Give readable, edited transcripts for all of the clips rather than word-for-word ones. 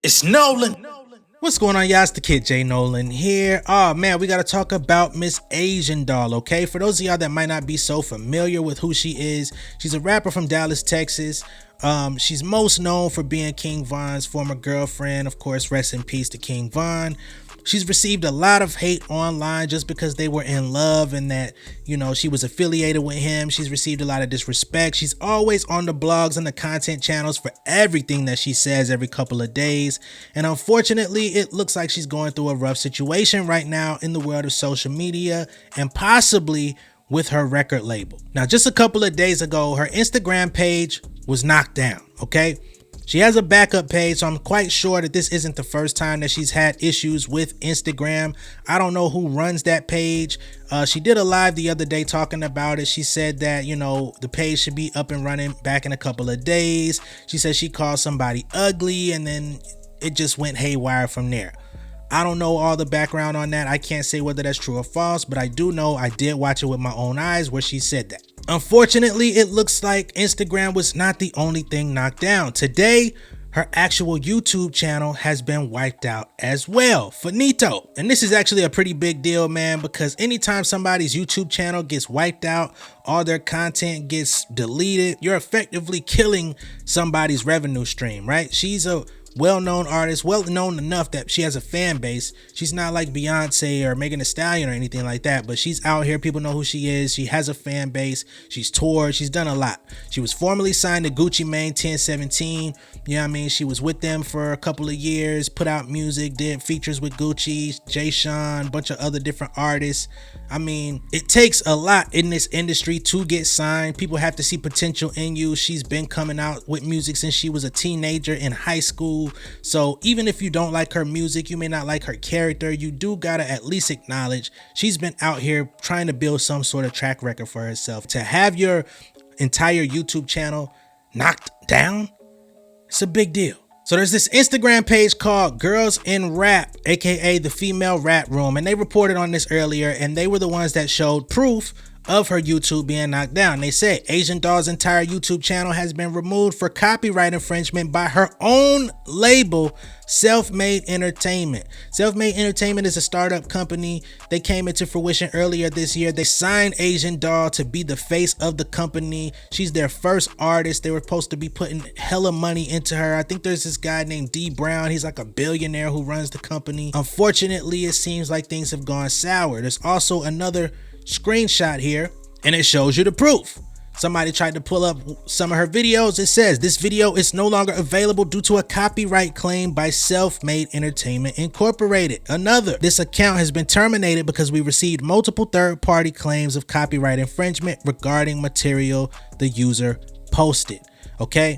It's Nolan. What's going on, y'all? It's the kid J Nolan here. Oh man, we gotta talk about Miss Asian Doll, okay? For those of y'all that might not be so familiar with who she is, she's a rapper from Dallas, Texas. She's most known for being King Von's former girlfriend. Of course, rest in peace to King Von. She's received a lot of hate online just because they were in love and that, you know, she was affiliated with him. She's received a lot of disrespect. She's always on the blogs and the content channels for everything that she says every couple of days. And unfortunately, it looks like she's going through a rough situation right now in the world of social media and possibly with her record label. Now, just a couple of days ago, her Instagram page was knocked down, okay? She has a backup page, so I'm quite sure that this isn't the first time that she's had issues with Instagram. I don't know who runs that page. She did a live the other day talking about it. She said that, you know, the page should be up and running back in a couple of days. She said she called somebody ugly and then it just went haywire from there. I don't know all the background on that. I can't say whether that's true or false, but I do know I did watch it with my own eyes where she said that. Unfortunately, it looks like Instagram was not the only thing knocked down. Today, her actual YouTube channel has been wiped out as well. Finito. And this is actually a pretty big deal, man, because anytime somebody's YouTube channel gets wiped out, all their content gets deleted, you're effectively killing somebody's revenue stream, right? She's a well-known artist, well-known enough that she has a fan base. She's not like Beyonce or Megan Thee Stallion or anything like that, but she's out here. People know who she is. She has a fan base. She's toured. She's done a lot. She was formerly signed to Gucci Mane 1017. You know what I mean? She was with them for a couple of years, put out music, did features with Gucci, Jay Sean, a bunch of other different artists. I mean, it takes a lot in this industry to get signed. People have to see potential in you. She's been coming out with music since she was a teenager in high school. So even if you don't like her music, you may not like her character, you do gotta at least acknowledge she's been out here trying to build some sort of track record for herself. To have your entire YouTube channel knocked down, it's a big deal. So there's this Instagram page called Girls in Rap, aka the Female Rap Room, and they reported on this earlier, and they were the ones that showed proof of her YouTube being knocked down. They said Asian Doll's entire YouTube channel has been removed for copyright infringement by her own label, Self-Made Entertainment. Self-Made Entertainment is a startup company. They came into fruition earlier this year. They signed Asian Doll to be the face of the company. She's their first artist. They were supposed to be putting hella money into her. I think there's this guy named D Brown. He's like a billionaire who runs the company. Unfortunately, it seems like things have gone sour. There's also another screenshot here and it shows you the proof. Somebody tried to pull up some of her videos. It says this video is no longer available due to a copyright claim by Self-Made Entertainment Incorporated. This account has been terminated because we received multiple third-party claims of copyright infringement regarding material the user posted. Okay,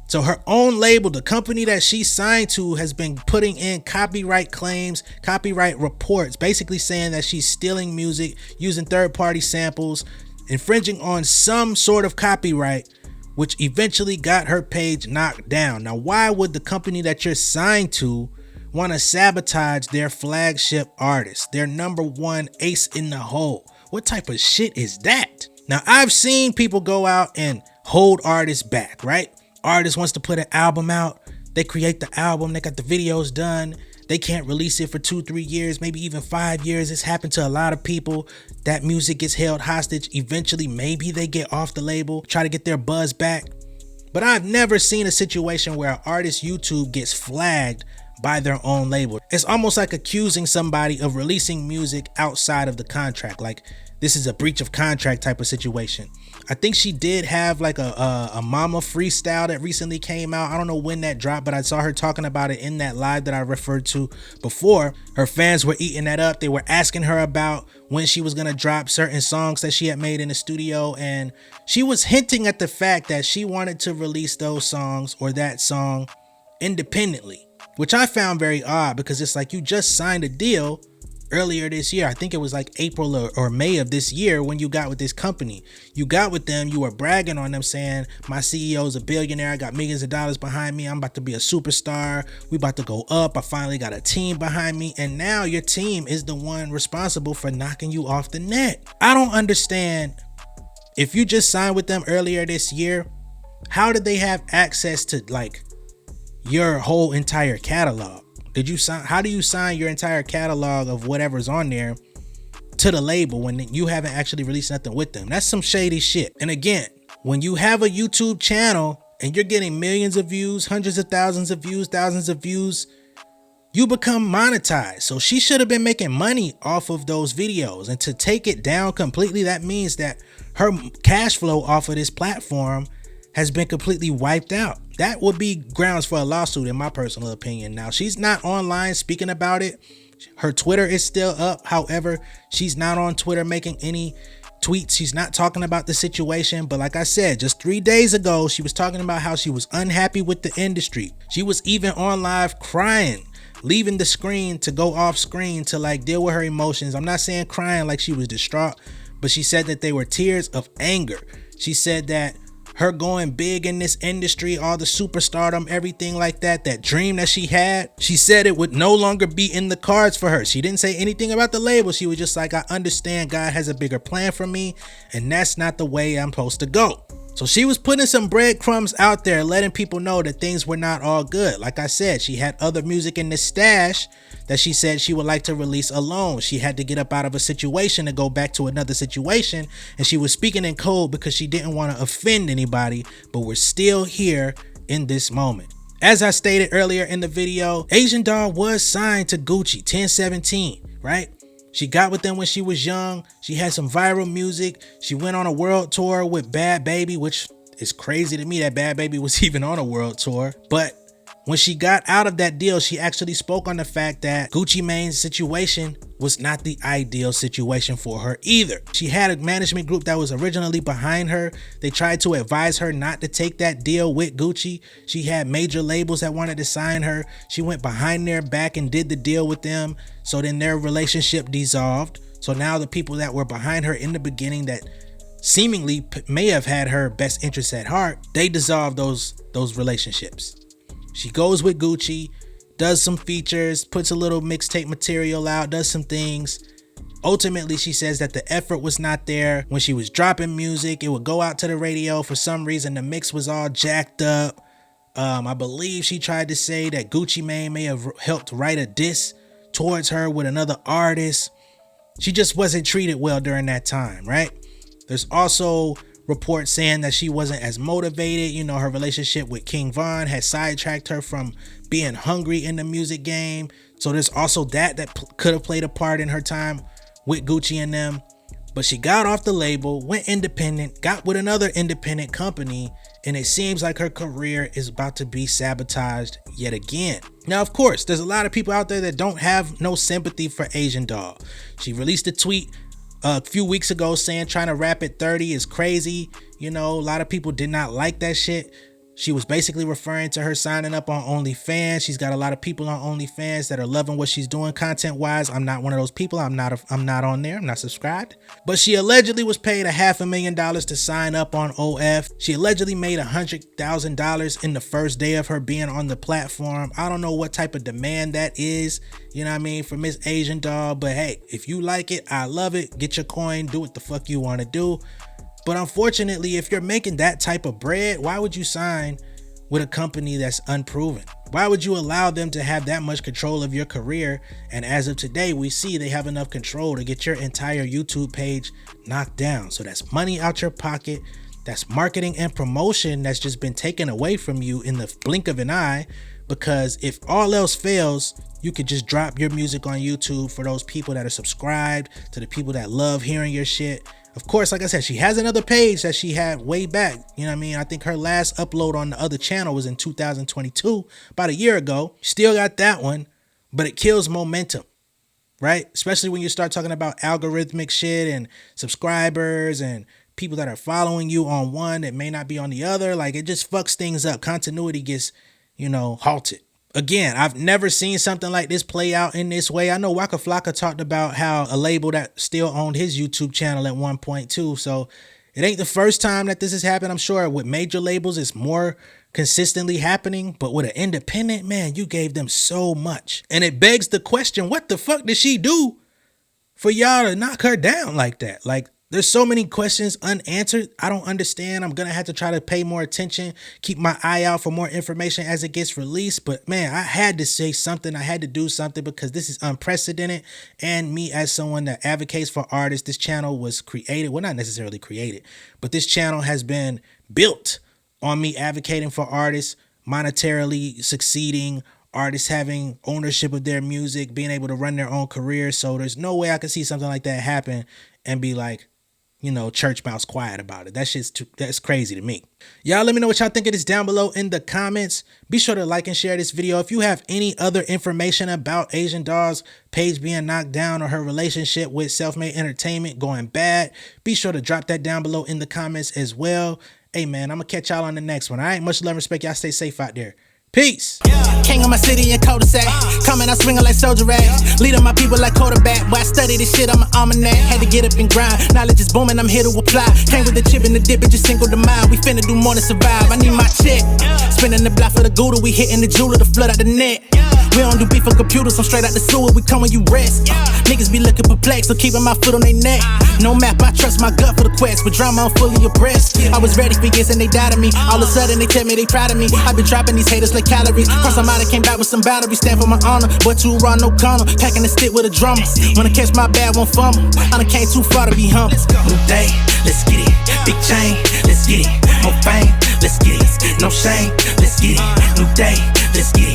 so her own label, the company that she signed to, has been putting in copyright claims, copyright reports, basically saying that she's stealing music, using third-party samples, infringing on some sort of copyright, which eventually got her page knocked down. Now, why would the company that you're signed to want to sabotage their flagship artist, their number one ace in the hole? What type of shit is that? Now, I've seen people go out and hold artists back, right? Artist wants to put an album out, they create the album, they got the videos done, they can't release it for 2-3 years, maybe even 5 years. It's happened to a lot of people. That music gets held hostage. Eventually, maybe they get off the label, try to get their buzz back. But I've never seen a situation where an artist's YouTube gets flagged by their own label. It's almost like accusing somebody of releasing music outside of the contract. Like, this is a breach of contract type of situation. I think she did have like a mama freestyle that recently came out. I don't know when that dropped, but I saw her talking about it in that live that I referred to before. Her fans were eating that up. They were asking her about when she was going to drop certain songs that she had made in the studio. And she was hinting at the fact that she wanted to release those songs or that song independently, which I found very odd because it's like you just signed a deal earlier this year. I think it was like April or May of this year when you got with this company. You got with them, you were bragging on them saying, my CEO is a billionaire, I got millions of dollars behind me, I'm about to be a superstar, we about to go up, I finally got a team behind me, and now your team is the one responsible for knocking you off the net. I don't understand. If you just signed with them earlier this year, how did they have access to like your whole entire catalog? Did you sign? How do you sign your entire catalog of whatever's on there to the label when you haven't actually released nothing with them? That's some shady shit. And again, when you have a YouTube channel and you're getting millions of views, hundreds of thousands of views, thousands of views, you become monetized. So she should have been making money off of those videos. And to take it down completely, that means that her cash flow off of this platform has been completely wiped out. That would be grounds for a lawsuit, in my personal opinion. Now, she's not online speaking about it. Her Twitter is still up. However, she's not on Twitter making any tweets. She's not talking about the situation. But like I said, just 3 days ago, she was talking about how she was unhappy with the industry. She was even on live crying, leaving the screen to go off screen to like deal with her emotions. I'm not saying crying like she was distraught, but she said that they were tears of anger. She said that her going big in this industry, all the superstardom, everything like that, that dream that she had, she said it would no longer be in the cards for her. She didn't say anything about the label. She was just like, I understand God has a bigger plan for me, and that's not the way I'm supposed to go. So she was putting some breadcrumbs out there, letting people know that things were not all good. Like I said, she had other music in the stash that she said she would like to release alone. She had to get up out of a situation to go back to another situation. And she was speaking in code because she didn't want to offend anybody, but we're still here in this moment. As I stated earlier in the video, Asian Doll was signed to Gucci 1017, right? She got with them when she was young. She had some viral music. She went on a world tour with Bad Baby, which is crazy to me that Bad Baby was even on a world tour. But when she got out of that deal, she actually spoke on the fact that Gucci Mane's situation was not the ideal situation for her either. She had a management group that was originally behind her. They tried to advise her not to take that deal with Gucci. She had major labels that wanted to sign her. She went behind their back and did the deal with them. So then their relationship dissolved. So now the people that were behind her in the beginning that seemingly may have had her best interests at heart, they dissolved those relationships. She goes with Gucci, does some features, puts a little mixtape material out, does some things. Ultimately, she says that the effort was not there. When she was dropping music, it would go out to the radio. For some reason, the mix was all jacked up. I believe she tried to say that Gucci Mane may have helped write a diss towards her with another artist. She just wasn't treated well during that time, right? There's also reports saying that she wasn't as motivated. You know, her relationship with King Von had sidetracked her from being hungry in the music game. So there's also that could have played a part in her time with Gucci and them. But she got off the label, went independent, got with another independent company, and it seems like her career is about to be sabotaged yet again. Now, of course, there's a lot of people out there that don't have no sympathy for Asian Doll. She released a tweet a few weeks ago saying trying to rap at 30 is crazy. You know, a lot of people did not like that shit. She was basically referring to her signing up on OnlyFans. She's got a lot of people on OnlyFans that are loving what she's doing content wise. I'm not one of those people. I'm not on there. I'm not subscribed. But she allegedly was paid $500,000 to sign up on OF. She allegedly made $100,000 in the first day of her being on the platform. I don't know what type of demand that is, you know what I mean, for Miss Asian Doll. But hey, if you like it, I love it. Get your coin. Do what the fuck you want to do. But unfortunately, if you're making that type of bread, why would you sign with a company that's unproven? Why would you allow them to have that much control of your career? And as of today, we see they have enough control to get your entire YouTube page knocked down. So that's money out your pocket. That's marketing and promotion that's just been taken away from you in the blink of an eye. Because if all else fails, you could just drop your music on YouTube for those people that are subscribed, to the people that love hearing your shit. Of course, like I said, she has another page that she had way back. You know what I mean? I think her last upload on the other channel was in 2022, about a year ago. Still got that one, but it kills momentum, right? Especially when you start talking about algorithmic shit and subscribers and people that are following you on one that may not be on the other. Like, it just fucks things up. Continuity gets, you know, halted. Again, I've never seen something like this play out in this way. I know Waka Flocka talked about how a label that still owned his YouTube channel at one point too. So it ain't the first time that this has happened. I'm sure with major labels, it's more consistently happening. But with an independent, man, you gave them so much. And it begs the question, what the fuck did she do for y'all to knock her down like that? Like, There's so many questions unanswered. I don't understand. I'm going to have to try to pay more attention, keep my eye out for more information as it gets released. But man, I had to say something. I had to do something because this is unprecedented. And me, as someone that advocates for artists, this channel was created. Well, not necessarily created, but this channel has been built on me advocating for artists, monetarily succeeding, artists having ownership of their music, being able to run their own career. So there's no way I could see something like that happen and be like, you know, church mouse quiet about it. That's crazy to me. Y'all let me know what y'all think of this down below in the comments. Be sure to like and share this video. If you have any other information about Asian Doll's page being knocked down or her relationship with Selfmade Entertainment going bad, be sure to drop that down below in the comments as well. Hey man, I'm gonna catch y'all on the next one. All right, much love and respect. Y'all stay safe out there. Peace. King of my city and cul-de-sac. Coming out swinging like soldier rags. Leading my people like quarterback. Boy, I study this shit, I'm an almanac. Had to get up and grind. Knowledge is booming, I'm here to apply. Came with the chip and the dip, it just single the mind. We finna do more than survive. I need my check. Spinning the block for the Gouda. We hitting the jeweler to flood out the net. We don't do beef on computers, I'm straight out the sewer. We come when you rest. Niggas be looking perplexed, so keeping my foot on their neck. No map, I trust my gut for the quest. With drama, I'm fully abreast. I was ready for years and they doubted me. All of a sudden they tell me they proud of me. I been dropping these haters like calories. Cross them out, I came back with some boundaries. Stand for my honor, but you run no corner. Packing the stick with a drummer. When I catch my bad, won't fumble. I done came too far to be humble. New day, let's get it. Big chain, let's get it. More fame, let's get it. No shame, let's get it. New day, let's get it.